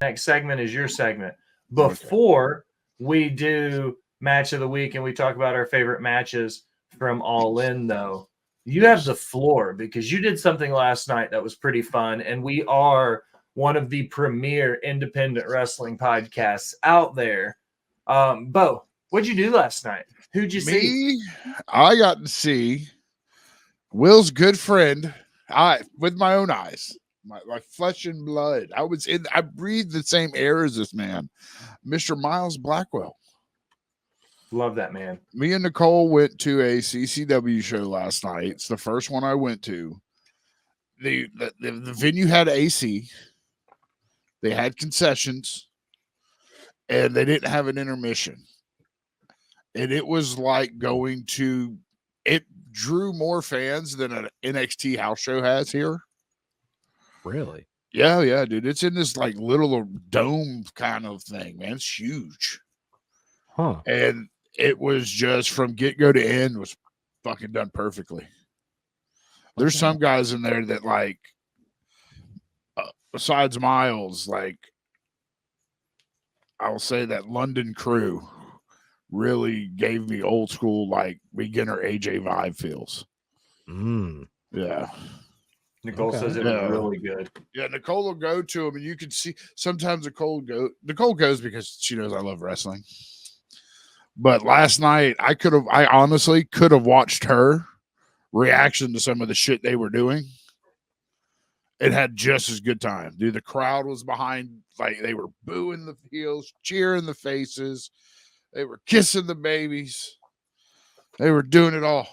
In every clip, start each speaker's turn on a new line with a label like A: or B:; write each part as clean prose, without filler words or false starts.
A: next segment is your segment. Before we do match of the week and we talk about our favorite matches from All In, though, you have the floor because you did something last night that was pretty fun. And we are one of the premier independent wrestling podcasts out there. Bo, what'd you do last night? Who'd you see?
B: I got to see Will's good friend. With my own eyes, my flesh and blood. I breathed the same air as this man, Mr. Miles Blackwell.
A: Love that man.
B: Me and Nicole went to a CCW show last night. It's the first one I went to. The venue had AC. They had concessions, and they didn't have an intermission. And it was like going to it. Drew more fans than an NXT house show has here.
C: Really?
B: Yeah, dude. It's in this like little dome kind of thing, man. It's huge.
C: Huh.
B: And it was just from get-go to end was fucking done perfectly. There's some guys in there that like, besides Miles, like I'll say that London crew really gave me old school, like beginner AJ vibe feels. Yeah.
A: Nicole says it was really good.
B: Yeah, Nicole will go to him, and you can see sometimes Nicole goes because she knows I love wrestling. But last night, I honestly could have watched her reaction to some of the shit they were doing. It had just as good time. Dude, the crowd was behind, like they were booing the heels, cheering the faces. They were kissing the babies. They were doing it all.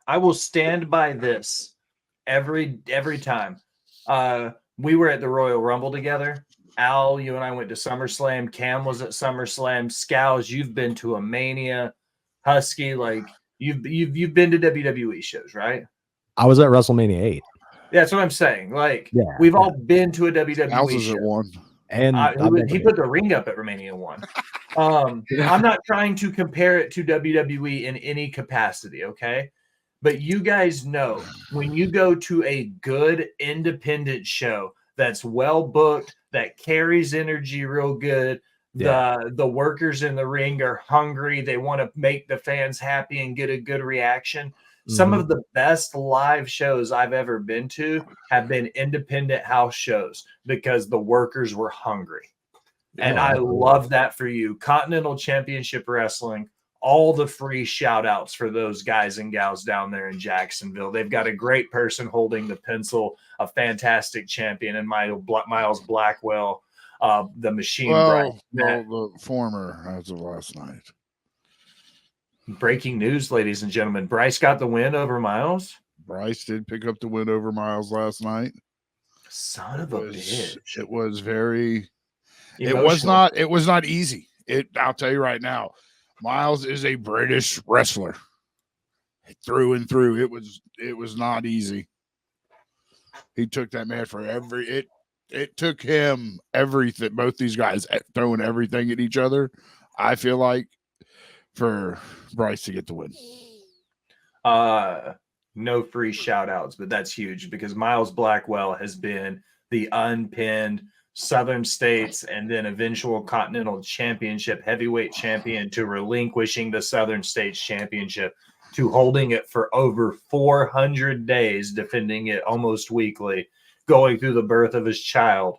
A: I will stand by this every time. We were at the Royal Rumble together. Al, you and I went to SummerSlam. Cam was at SummerSlam. Scows, you've been to a Mania. Husky, like you've been to WWE shows, right?
C: I was at WrestleMania 8.
A: Yeah, that's what I'm saying. Like we've all been to a WWE show.
B: At one.
C: And
A: he put the ring up at Romania 1. I'm not trying to compare it to WWE in any capacity, okay? But you guys know when you go to a good independent show that's well booked, that carries energy real good, the workers in the ring are hungry, they want to make the fans happy and get a good reaction. Some of the best live shows I've ever been to have been independent house shows because the workers were hungry. And I love that for you. Continental Championship Wrestling, all the free shout outs for those guys and gals down there in Jacksonville. They've got a great person holding the pencil, a fantastic champion, and Miles Blackwell, the machine.
B: The former as of last night.
A: Breaking news, ladies and gentlemen. Bryce got the win over Miles.
B: Bryce did pick up the win over Miles last night.
A: Son of a bitch.
B: It was very
A: emotional.
B: It was not easy. I'll tell you right now, Miles is a British wrestler through and through. It was not easy. He took that man for it took him everything, both these guys throwing everything at each other, I feel like, for Bryce to get the win.
A: No free shout outs, but that's huge because Miles Blackwell has been the unpinned Southern States and then eventual Continental Championship heavyweight champion to relinquishing the Southern States Championship to holding it for over 400 days, defending it almost weekly, going through the birth of his child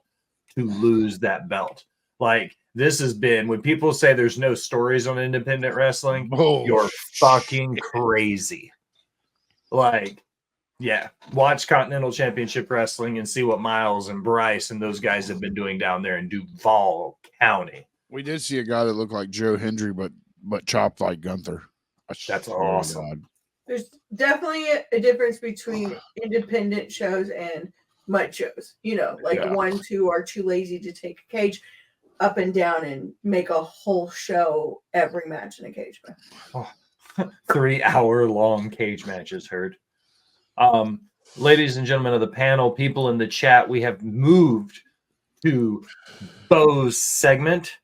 A: to lose that belt. Like, this has been, when people say there's no stories on independent wrestling, you're fucking crazy. Like, yeah, watch Continental Championship Wrestling and see what Miles and Bryce and those guys have been doing down there in Duval County.
B: We did see a guy that looked like Joe Hendry, but chopped like Gunther.
A: That's awesome.
D: There's definitely a difference between independent shows and mud shows. You know, like ones who are too lazy to take a cage up and down and make a whole show every match in a cage match.
A: 3-hour-long cage matches, heard. Ladies and gentlemen of the panel, people in the chat, we have moved to Bo's segment.